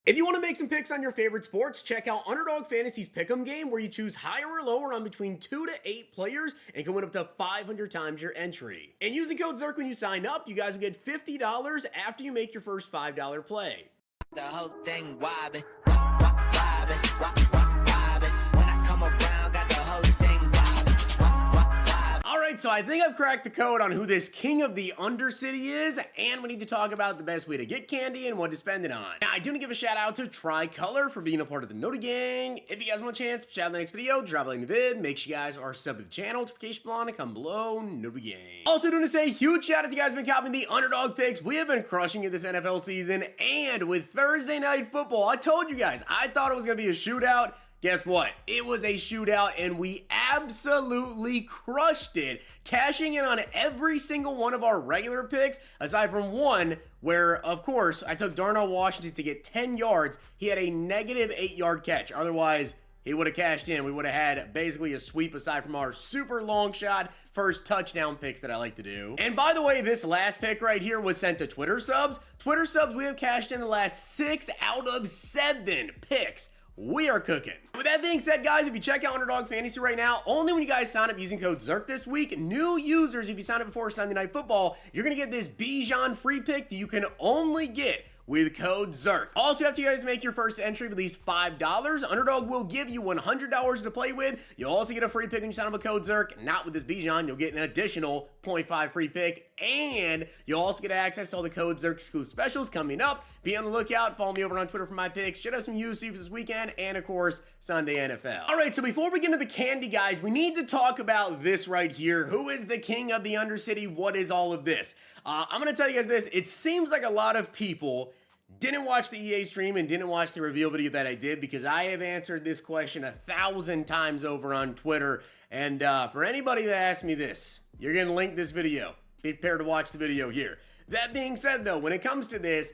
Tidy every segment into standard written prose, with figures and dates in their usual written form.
If you want to make some picks on your favorite sports, check out Underdog Fantasy's Pick'em game, where you choose higher or lower on between 2 to 8 players and can win up to 500 times your entry. And using code ZIRK when you sign up, you guys will get $50 after you make your first $5 play. The whole thing wobbin', wobbin', wobbin'. When I come around, got the whole thing wobbin'. Alright, so I think I've cracked the code on who this king of the Undercity is, and we need to talk about the best way to get candy and what to spend it on. Now, I do want to give a shout out to Tricolor for being a part of the Noti Gang. If you guys want a chance, check out the next video, drop a like in the vid, make sure you guys are subbed to the channel, notification bell on, and come below, Noti Gang. Also, want to say huge shout out to you guys who have been copying the Underdog picks. We have been crushing it this NFL season, and with Thursday Night Football, I told you guys, I thought it was going to be a shootout. Guess what? It was a shootout, and we absolutely crushed it, cashing in on every single one of our regular picks, aside from one where, of course, I took Darnell Washington to get 10 yards. He had a negative 8-yard catch. Otherwise, he would have cashed in. We would have had basically a sweep aside from our super long shot first touchdown picks that I like to do. And by the way, this last pick right here was sent to Twitter subs. Twitter subs, we have cashed in the last 6 out of 7 picks. We are cooking. With that being said, guys, if you check out Underdog Fantasy right now, only when you guys sign up using code ZIRK this week, new users, if you sign up before Sunday Night Football, you're going to get this Bijan free pick that you can only get with code ZIRK. Also, after you guys make your first entry of at least $5, Underdog will give you $100 to play with. You'll also get a free pick when you sign up with code ZIRK. Not with this Bijan, you'll get an additional 0.5 free pick, and you'll also get access to all the code ZIRK exclusive specials coming up. Be on the lookout. Follow me over on Twitter for my picks. Should have some UFC for this weekend, and of course, Sunday NFL. All right, so before we get into the candy, guys, we need to talk about this right here. Who is the king of the Undercity? What is all of this? I'm going to tell you guys this. It seems like a lot of people didn't watch the EA stream and didn't watch the reveal video that I did, because I have answered this question 1,000 times over on Twitter. And for anybody that asked me this, you're going to link this video. Be prepared to watch the video here. That being said, though, when it comes to this,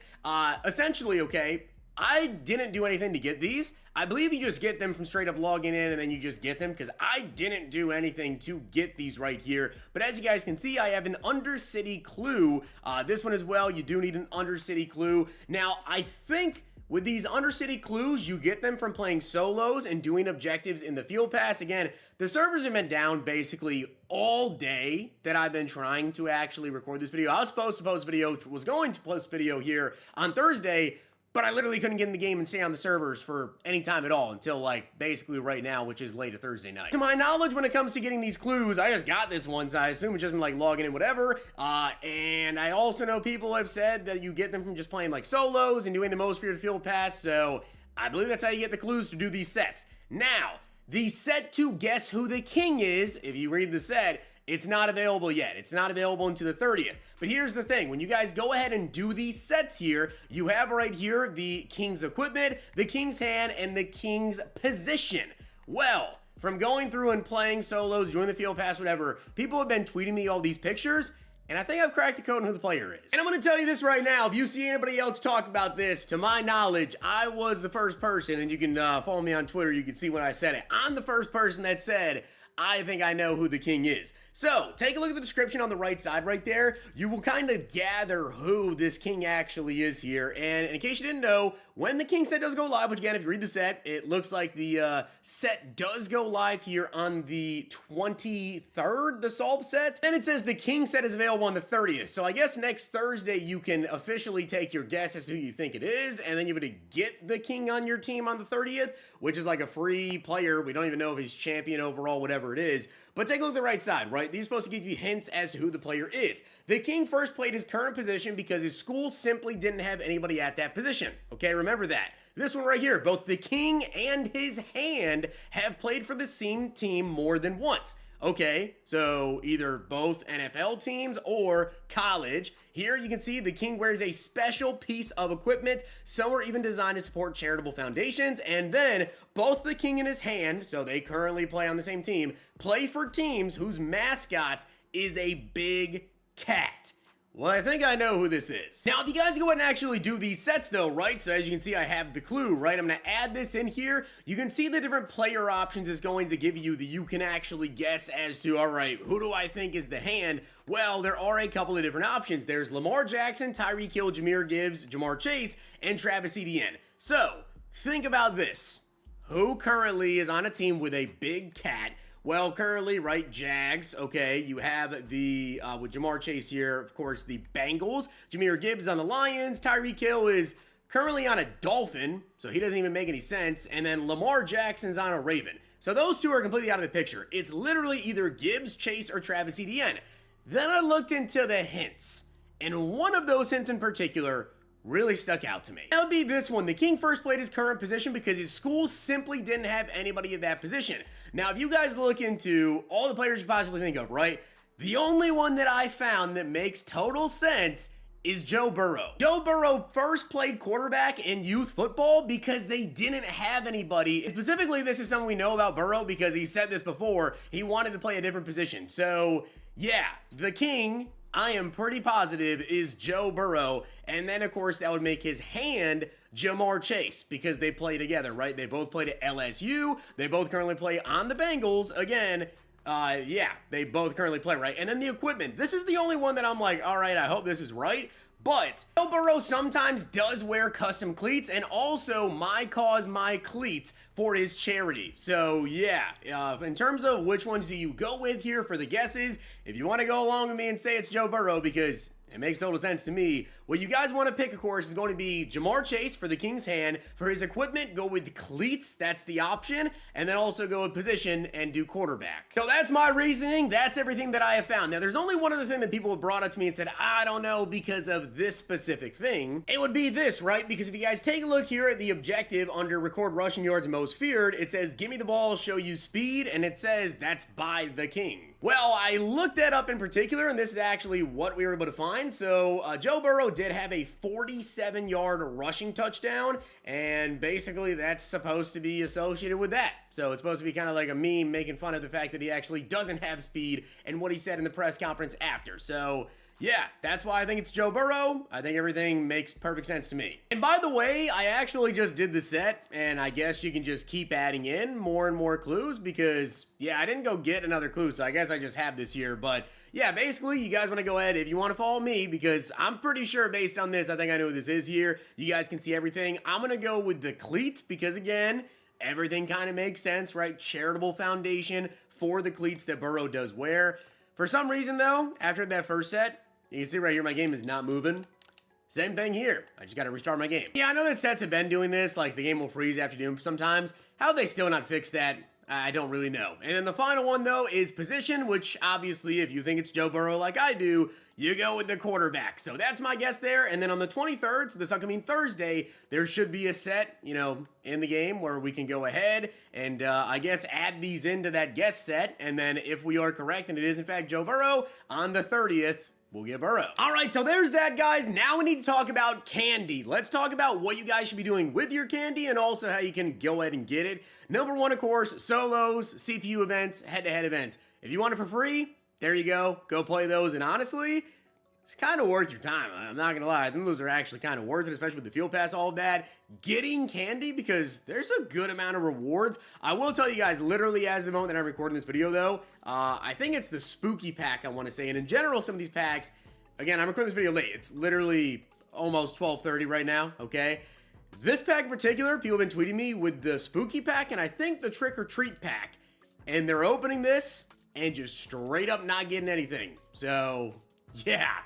essentially, okay, I didn't do anything to get these. I believe you just get them from straight up logging in, and then you just get them, because I didn't do anything to get these right here. But as you guys can see, I have an Undercity clue. This one as well, you do need an Undercity clue. Now, I think with these Undercity clues, you get them from playing solos and doing objectives in the field pass. Again, the servers have been down basically all day that I've been trying to actually record this video. I was supposed to post video, was going to post video here on Thursday, but I literally couldn't get in the game and stay on the servers for any time at all until, like, basically right now, which is late a Thursday night. To my knowledge, when it comes to getting these clues, I just got this one, so I assume it's just been, like, logging in, whatever. And I also know people have said that you get them from just playing, like, solos and doing the most for your field pass, so I believe that's how you get the clues to do these sets. Now, the set to guess who the king is, if you read the set, it's not available yet. It's not available until the 30th. But here's the thing. When you guys go ahead and do these sets here, you have right here the king's equipment, the king's hand, and the king's position. Well, from going through and playing solos, doing the field pass, whatever, people have been tweeting me all these pictures, and I think I've cracked the code on who the player is. And I'm going to tell you this right now. If you see anybody else talk about this, to my knowledge, I was the first person, and you can follow me on Twitter. You can see when I said it. I'm the first person that said, I think I know who the king is. So, take a look at the description on the right side right there. You will kind of gather who this king actually is here. And in case you didn't know, when the king set does go live, which again, if you read the set, it looks like the set does go live here on the 23rd, the solve set. Then it says the king set is available on the 30th. So I guess next Thursday, you can officially take your guess as to who you think it is, and then you're going to get the king on your team on the 30th, which is like a free player. We don't even know if he's champion overall, whatever it is. But take a look at the right side, right? These are supposed to give you hints as to who the player is. The king first played his current position because his school simply didn't have anybody at that position. Okay, remember that. This one right here, both the king and his hand have played for the same team more than once. Okay, so either both NFL teams or college. Here you can see the king wears a special piece of equipment. Some are even designed to support charitable foundations. And then both the king and his hand, so they currently play on the same team, play for teams whose mascot is a big cat. Well, I think I know who this is. Now, if you guys go ahead and actually do these sets though, right? So as you can see, I have the clue, right? I'm gonna add this in here. You can see the different player options is going to give you that you can actually guess as to, all right, who do I think is the hand? Well, there are a couple of different options. There's Lamar Jackson, Tyreek Hill, Jahmyr Gibbs, Jamar Chase, and Travis Etienne. So, think about this. Who currently is on a team with a big cat? Well, currently, right, Jags, okay, you have the, with Ja'Marr Chase here, of course, the Bengals. Jahmyr Gibbs on the Lions. Tyreek Hill is currently on a Dolphin, so he doesn't even make any sense. And then Lamar Jackson's on a Raven. So those two are completely out of the picture. It's literally either Gibbs, Chase, or Travis Etienne. Then I looked into the hints, and one of those hints in particular really stuck out to me. That would be this one. The King first played his current position because his school simply didn't have anybody at that position. Now, if you guys look into all the players you possibly think of, right? The only one that I found that makes total sense is Joe Burrow. Joe Burrow first played quarterback in youth football because they didn't have anybody. Specifically, this is something we know about Burrow because he said this before. He wanted to play a different position. So, yeah, the King, I am pretty positive, is Joe Burrow. And then, of course, that would make his hand Ja'Marr Chase because they play together, right? They both played at LSU. They both currently play on the Bengals. Again, yeah, they both currently play, right? And then the equipment. This is the only one that I'm like, all right, I hope this is right. But Joe Burrow sometimes does wear custom cleats and also My Cause, My Cleats for his charity. So yeah, in terms of which ones do you go with here for the guesses, if you want to go along with me and say it's Joe Burrow because it makes total sense to me. What you guys want to pick, of course, is going to be Ja'Marr Chase for the King's hand. For his equipment, go with cleats. That's the option. And then also go with position and do quarterback. So that's my reasoning. That's everything that I have found. Now, there's only one other thing that people have brought up to me and said, I don't know because of this specific thing. It would be this, right? Because if you guys take a look here at the objective under record rushing yards most feared, it says, give me the ball, show you speed. And it says that's by the King. Well, I looked that up in particular, and this is actually what we were able to find. So, Joe Burrow did have a 47-yard rushing touchdown, and basically that's supposed to be associated with that. So, it's supposed to be kind of like a meme making fun of the fact that he actually doesn't have speed and what he said in the press conference after. So, yeah, that's why I think it's Joe Burrow. I think everything makes perfect sense to me. And by the way, I actually just did the set, and I guess you can just keep adding in more and more clues because, yeah, I didn't go get another clue, so I guess I just have this here. But, yeah, basically, you guys want to go ahead, if you want to follow me, because I'm pretty sure based on this, I think I know what this is here. You guys can see everything. I'm going to go with the cleats because, again, everything kind of makes sense, right? Charitable foundation for the cleats that Burrow does wear. For some reason, though, after that first set, you can see right here, my game is not moving. Same thing here. I just got to restart my game. Yeah, I know that sets have been doing this, like the game will freeze after doing sometimes. How they still not fix that, I don't really know. And then the final one, though, is position, which obviously, if you think it's Joe Burrow like I do, you go with the quarterback. So that's my guess there. And then on the 23rd, so this upcoming Thursday, there should be a set, you know, in the game where we can go ahead and I guess add these into that guess set. And then if we are correct and it is in fact Joe Burrow, on the 30th, we'll get Burrow. All right, so there's that, guys. Now we need to talk about candy. Let's talk about what you guys should be doing with your candy and also how you can go ahead and get it. Number one, of course, solos, CPU events, head-to-head events. If you want it for free, there you go. Go play those. And honestly, it's kind of worth your time. I'm not going to lie. I think those are actually kind of worth it, especially with the field pass, all of that. Getting candy, because there's a good amount of rewards. I will tell you guys, literally as the moment that I'm recording this video, though, I think it's the spooky pack, I want to say. And in general, some of these packs, again, I'm recording this video late. It's literally almost 12:30 right now, okay? This pack in particular, people have been tweeting me with the spooky pack and I think the trick or treat pack. And they're opening this and just straight up not getting anything. So, yeah.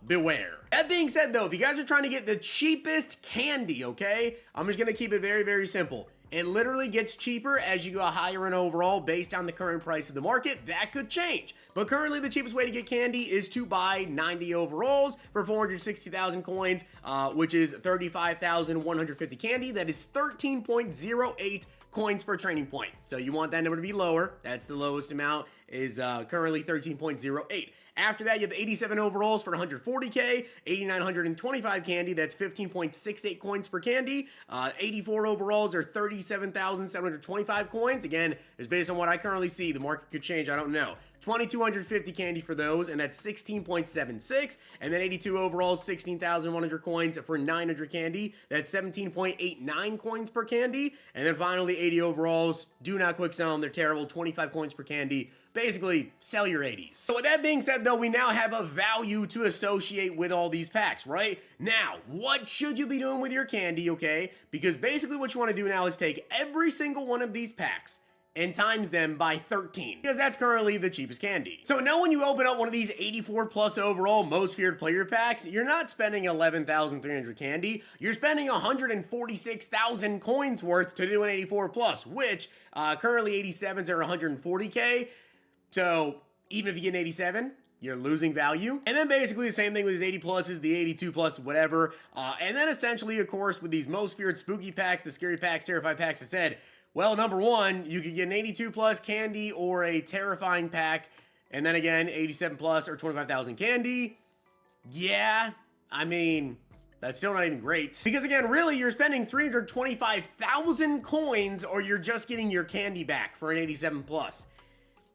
Beware. That being said, though, if you guys are trying to get the cheapest candy, okay, I'm just gonna keep it very, very simple. It literally gets cheaper as you go higher in overall based on the current price of the market. That could change. But currently, the cheapest way to get candy is to buy 90 overalls for 460,000 coins, which is 35,150 candy. That is 13.08 coins per training point. So you want that number to be lower. That's the lowest amount, is currently 13.08. After that, you have 87 overalls for 140k, 8,925 candy, that's 15.68 coins per candy. 84 overalls are 37,725 coins. Again, it's based on what I currently see. The market could change, I don't know. 2,250 candy for those, and that's 16.76. And then 82 overall, 16,100 coins for 900 candy. That's 17.89 coins per candy. And then finally, 80 overalls. Do not quick sell them. They're terrible. 25 coins per candy. Basically, sell your 80s. So with that being said, though, we now have a value to associate with all these packs, right? Now, what should you be doing with your candy, okay? Because basically what you want to do now is take every single one of these packs and times them by 13, because that's currently the cheapest candy. So now when you open up one of these 84 plus overall most feared player packs, you're not spending 11,300 candy, you're spending 146,000 coins worth to do an 84 plus, which currently 87s are 140k. So even if you get an 87, you're losing value. And then basically the same thing with these 80 pluses, the 82 plus, whatever. And then essentially, of course, with these most feared spooky packs, the scary packs, terrified packs, I said, well, number one, you could get an 82 plus candy or a terrifying pack. And then again, 87 plus or 25,000 candy. Yeah, I mean, that's still not even great. Because again, really, you're spending 325,000 coins or you're just getting your candy back for an 87 plus.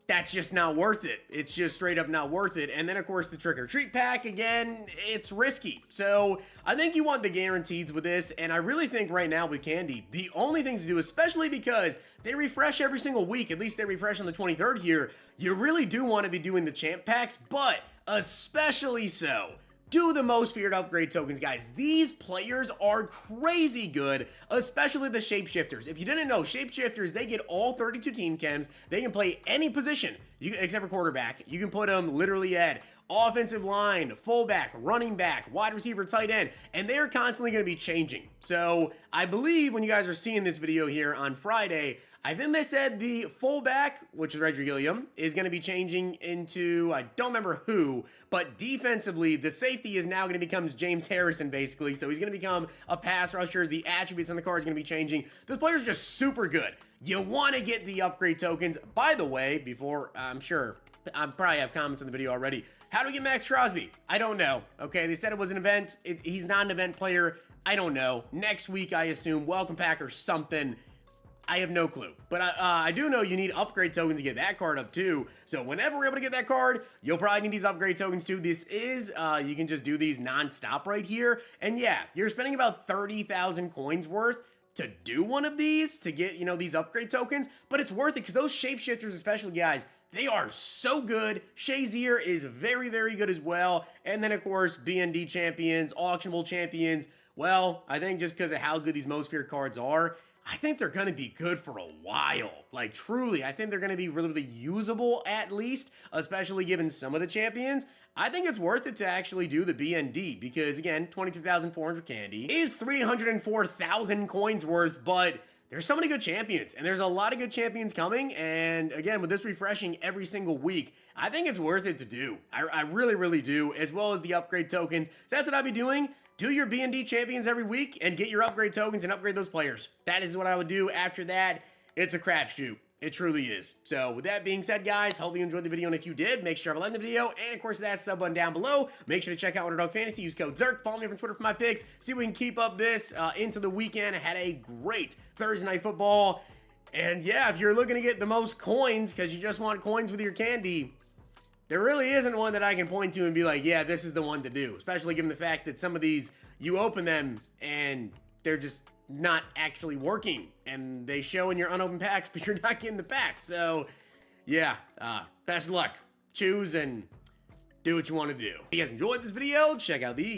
That's just not worth it. It's just straight up not worth it. And then, of course, the Trick or Treat pack, again, it's risky. So I think you want the guarantees with this. And I really think right now with candy, the only things to do, especially because they refresh every single week, at least they refresh on the 23rd here, you really do want to be doing the champ packs, but especially so, do the most feared upgrade tokens, guys. These players are crazy good, especially the shapeshifters. If you didn't know, shapeshifters, they get all 32 team chems. They can play any position, except for quarterback. You can put them literally at offensive line, fullback, running back, wide receiver, tight end, and they're constantly going to be changing. So I believe when you guys are seeing this video here on Friday, I think they said the fullback, which is Reggie Gilliam, is going to be changing into, I don't remember who, but defensively, the safety is now going to become James Harrison, basically. So he's going to become a pass rusher. The attributes on the card is going to be changing. This player's just super good. You want to get the upgrade tokens. By the way, before, I'm sure, I probably have comments on the video already. How do we get Max Crosby? I don't know. Okay, they said it was an event. He's not an event player. I don't know. Next week, I assume. Welcome pack or something. I have no clue, but I do know you need upgrade tokens to get that card up too. So whenever we're able to get that card, you'll probably need these upgrade tokens too. This is, you can just do these non-stop right here. And yeah, you're spending about 30,000 coins worth to do one of these to get, you know, these upgrade tokens, but it's worth it because those shapeshifters, especially guys, they are so good. Shazier is very, very good as well. And then of course, BND champions, auctionable champions. Well, I think just because of how good these most feared cards are, I think they're going to be good for a while. Like, truly, I think they're going to be really, really usable at least, especially given some of the champions. I think it's worth it to actually do the BND because, again, 22,400 candy is 304,000 coins worth, but there's so many good champions, and there's a lot of good champions coming, and again, with this refreshing every single week, I think it's worth it to do. I really, really do, as well as the upgrade tokens. So that's what I'll be doing. Do your B&D champions every week and get your upgrade tokens and upgrade those players. That is what I would do. After that, it's a crapshoot. It truly is. So with that being said, guys, hope you enjoyed the video. And if you did, make sure to like the video. And of course, that sub button down below. Make sure to check out Underdog Fantasy. Use code ZERK. Follow me on Twitter for my picks. See if we can keep up this into the weekend. I had a great Thursday Night Football. And yeah, if you're looking to get the most coins because you just want coins with your candy, there really isn't one that I can point to and be like, yeah, this is the one to do. Especially given the fact that some of these, you open them and they're just not actually working. And they show in your unopened packs, but you're not getting the packs. So, yeah, best of luck. Choose and do what you want to do. If you guys enjoyed this video, check out these.